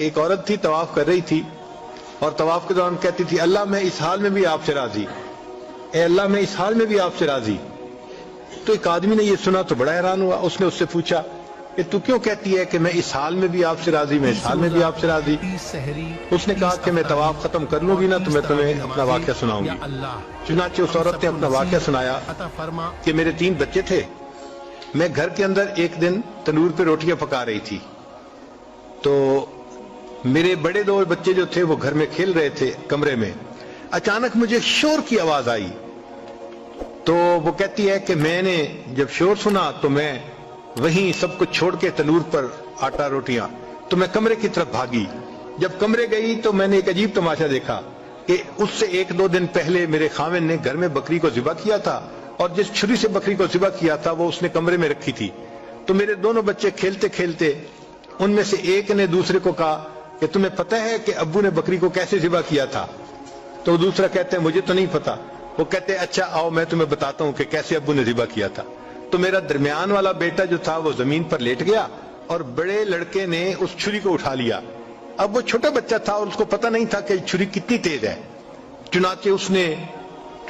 ایک عورت تھی طواف کر رہی تھی اور طواف کے دوران کہتی تھی اللہ میں اس حال میں بھی آپ سے راضی، اے اللہ میں اس حال میں بھی آپ سے راضی۔ تو ایک آدمی نے یہ سنا تو بڑا حیران ہوا، اس نے اس سے پوچھا کہ تو کیوں کہتی ہے کہ میں اس حال میں بھی آپ سے راضی، میں اس حال میں بھی آپ سے راضی؟ اس نے کہا کہ میں طواف ختم کر لوں گی نا تو میں تمہیں اپنا واقعہ سناؤں گی۔ چنانچہ اس عورت نے اپنا واقعہ سنایا کہ میرے 3 بچے تھے، میں گھر کے اندر ایک دن تنور پہ روٹیاں پکا رہی تھی، تو میرے بڑے 2 بچے جو تھے وہ گھر میں کھیل رہے تھے کمرے میں، اچانک مجھے شور کی آواز آئی، تو وہ کہتی ہے کہ میں نے جب شور سنا تو میں وہیں سب کچھ چھوڑ کے تنور پر آٹا روٹیاں تو میں کمرے کی طرف بھاگی۔ جب کمرے گئی تو میں نے ایک عجیب تماشا دیکھا کہ اس سے 1-2 دن پہلے میرے خاوند نے گھر میں بکری کو ذبح کیا تھا اور جس چھری سے بکری کو ذبح کیا تھا وہ اس نے کمرے میں رکھی تھی۔ تو میرے دونوں بچے کھیلتے کھیلتے ان میں سے ایک نے دوسرے کو کہا کہ تمہیں پتہ ہے کہ ابو نے بکری کو کیسے ذبح کیا تھا؟ تو دوسرا کہتے ہیں مجھے تو نہیں پتا۔ وہ کہتے ہیں اچھا آؤ میں تمہیں بتاتا ہوں کہ کیسے ابو نے ذبح کیا تھا۔ تو میرا درمیان والا بیٹا جو تھا وہ زمین پر لیٹ گیا اور بڑے لڑکے نے اس چھری کو اٹھا لیا۔ اب وہ چھوٹا بچہ تھا اور اس کو پتہ نہیں تھا کہ چھری کتنی تیز ہے، چنانچہ اس نے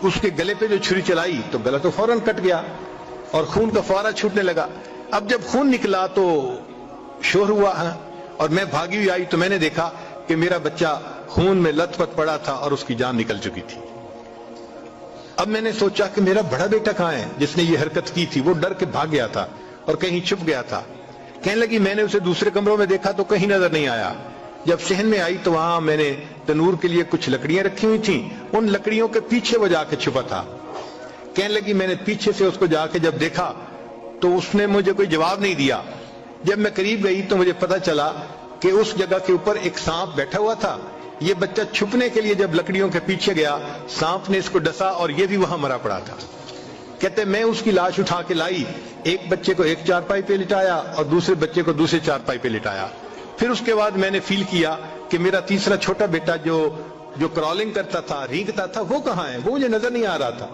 اس کے گلے پہ جو چھری چلائی تو گلا تو فوراً کٹ گیا اور خون کا فوارہ چھوٹنے لگا۔ اب جب خون نکلا تو شور ہوا اور میں بھاگی ہوئی آئی تو میں نے دیکھا کہ میرا بچہ خون میں لت پت پڑا تھا اور اس کی جان نکل چکی تھی۔ اب میں نے سوچا کہ میرا بڑا بیٹا کہاں ہے جس نے یہ حرکت کی تھی؟ وہ ڈر کے بھاگ گیا تھا اور کہیں چھپ گیا تھا۔ کہنے لگی میں نے اسے دوسرے کمروں میں دیکھا تو کہیں نظر نہیں آیا۔ جب صحن میں آئی تو وہاں میں نے تنور کے لیے کچھ لکڑیاں رکھی ہوئی تھیں، ان لکڑیوں کے پیچھے وہ جا کے چھپا تھا۔ کہنے لگی میں نے پیچھے سے اس کو جا کے جب دیکھا تو اس نے مجھے کوئی جواب نہیں دیا۔ جب میں قریب گئی تو مجھے پتہ چلا کہ اس جگہ کے اوپر ایک سانپ بیٹھا ہوا تھا۔ یہ بچہ چھپنے کے لیے جب لکڑیوں کے پیچھے گیا سانپ نے اس کو ڈسا اور یہ بھی وہاں مرا پڑا تھا۔ کہتے میں اس کی لاش اٹھا کے لائی، ایک بچے کو ایک چارپائی پہ لٹایا اور دوسرے بچے کو دوسرے چارپائی پہ لٹایا۔ پھر اس کے بعد میں نے فیل کیا کہ میرا تیسرا چھوٹا بیٹا جو کرالنگ کرتا تھا، رینگتا تھا، وہ کہاں ہے؟ وہ مجھے نظر نہیں آ رہا تھا۔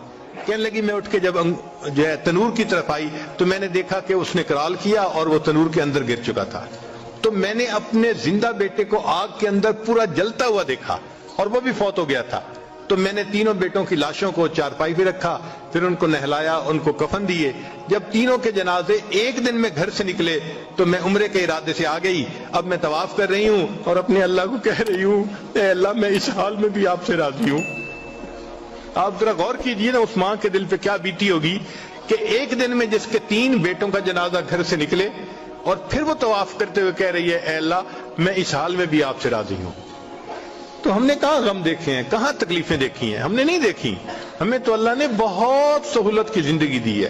کہنے لگی میں اٹھ کے جب جو ہے تنور کی طرف آئی تو میں نے دیکھا کہ اس نے کرال کیا اور وہ تنور کے اندر گر چکا تھا۔ تو میں نے اپنے زندہ بیٹے کو آگ کے اندر پورا جلتا ہوا دیکھا اور وہ بھی فوت ہو گیا تھا۔ تو میں نے تینوں بیٹوں کی لاشوں کو چارپائی پہ رکھا، پھر ان کو نہلایا، ان کو کفن دیے۔ جب تینوں کے جنازے ایک دن میں گھر سے نکلے تو میں عمرے کے ارادے سے آ گئی۔ اب میں طواف کر رہی ہوں اور اپنے اللہ کو کہہ رہی ہوں اے اللہ میں اس حال میں بھی آپ سے راضی ہوں۔ آپ ذرا غور کیجئے نا اس ماں کے دل پہ کیا بیتی ہوگی کہ ایک دن میں جس کے 3 بیٹوں کا جنازہ گھر سے نکلے اور پھر وہ طواف کرتے ہوئے کہہ رہی ہے اے اللہ میں اس حال میں بھی آپ سے راضی ہوں۔ تو ہم نے کہاں غم دیکھے ہیں، کہاں تکلیفیں دیکھی ہیں؟ ہم نے نہیں دیکھی۔ ہمیں تو اللہ نے بہت سہولت کی زندگی دی ہے۔